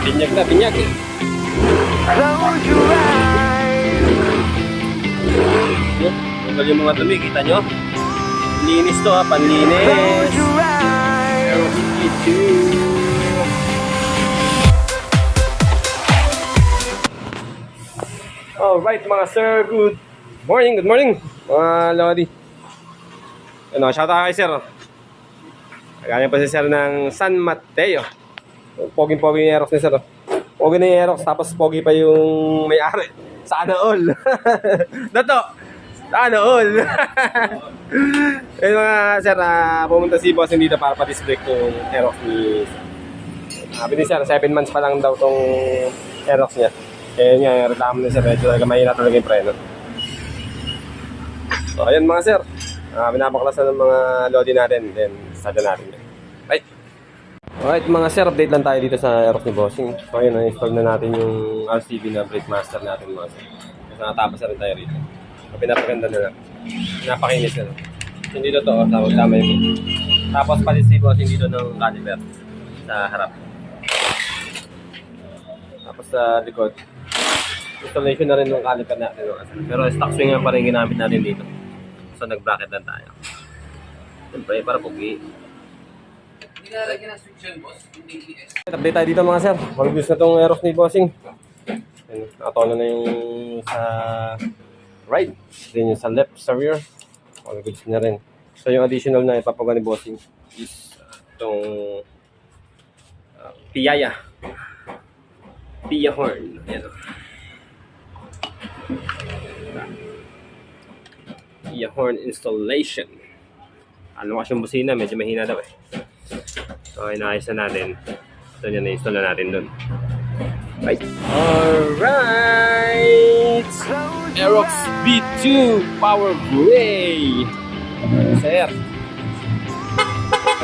Binyag na, binyag. Close your eyes. Tungkol yung mga dumi, kita nyo? Linis to ha, panlinis. Close your eyes. Aerox V2. Alright mga sir, good morning mga Lodi. Ano, shout out kay sir. Galing pa si sir ng San Mateo. Pogi-pogi yung Aerox ni sir. Pogi na yung Aerox, tapos pogi pa yung may-ari. Sana all. Dato, sana all. Ayun mga sir, pumunta si boss dito para pa-display yung Aerox ni sir. Sabi ni sir, 7 months pa lang daw tong Aerox niya. Kaya nga, reklamo ni sir, medyo mahina talaga yung preno. So ayun mga sir, binabaklasan ng mga Lodi natin, then sada natin. Right. Alright mga sir, update lang tayo dito sa Aerox ni Bossing. So ayun, na-install na natin yung RCB na brake master natin mga sir. Kasi nakatapos na rin tayo rito. So pinapaganda na lang. Pinapakinis na lang. Hindi dito to, tama yun. Tapos pati si Bossing dito ng caliper sa harap. Tapos sa likod, installation na rin ng caliper natin mga sir. Pero stock swing nga pa rin ginamit natin dito. So nag-bracket lang tayo. Siyempre, para pugi. Hindi nalagyan ng switch yun, boss. Hindi ES. Update tayo dito mga sir. All goods na itong Aerox ni Bossing. Nakatono na yung sa right. Then yung sa left, sa rear. All goods na rin. So yung additional na ipapagawa ni Bossing is itong Piyaya. Pia horn. Ayan o. Pia horn installation. Ano kasi yung busina, medyo mahina daw eh. So, inaayos na natin. So, yun, na-install na natin dun. Right. Alright! Aerox V2 Power Gray! Sir!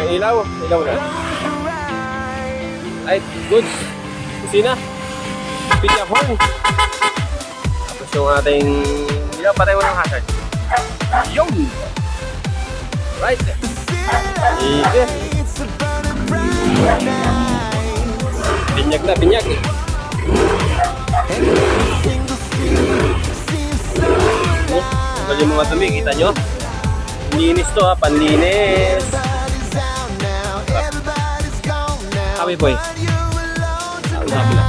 May ilaw. Ilaw na. Right, goods. Kusina. Pia horn. Tapos yung ating... Ilaw, patay mo ng hazard. Yung! Right. Easy. Binyag na, binyag. Tungkol yung mga dumi, kita nyo? Linis to ha, panlinis. Kami boy. Sabi lang.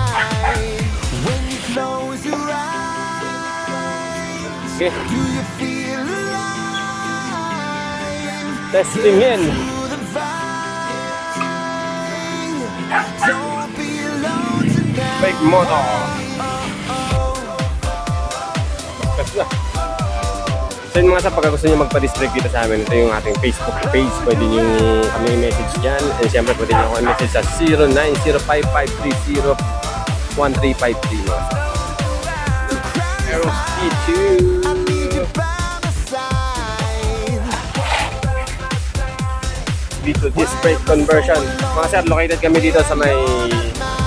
Okay. Testing in. Big motor. So yun mga sa pagka gusto nyo magpa-distract dito sa amin, ito yung ating Facebook page. Pwede nyo kami message dyan. And syempre pwede nyo kami message sa 090553013353 mga sa Aerox V2. Dito disc brake conversion. Mga sir, located kami dito sa may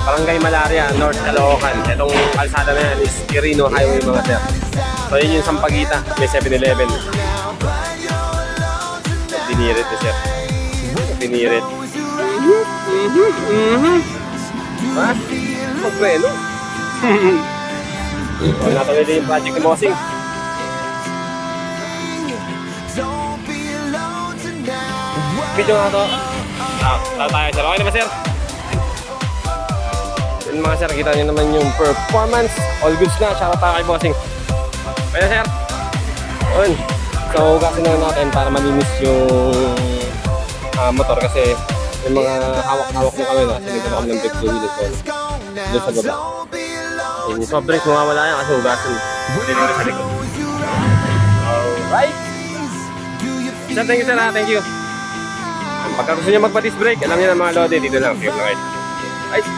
Barangay Malaria, North Caloocan. Itong kalsada na yan is Quirino Highway mga sir. So yun yung Sampaguita, may 7-Eleven. Binirit ni sir. Binirit. Ha? Magpreno. Wala na tuloy yung project ni Bossing. Video nga to. Tayo sir. Okay na ba sir? Yun mga sir, kita nyo naman yung performance. All goods na. Shoutout tayo kay Bossing. Okay na sir? Yun. So, hugasin na natin para malinis yung motor kasi yung mga hawak-hawak mo kami na. Kasi dito na kami ng brake fluid doon sa baba. Yung soft drinks mawawala yan kasi hugasin. Pwede rin sa likod. Alright. Sir, thank you sir ha. Thank you. Pagka gusto nyo magpa-disc brake, alam nyo na mga Lodi, dito lang. Sige lang. Right.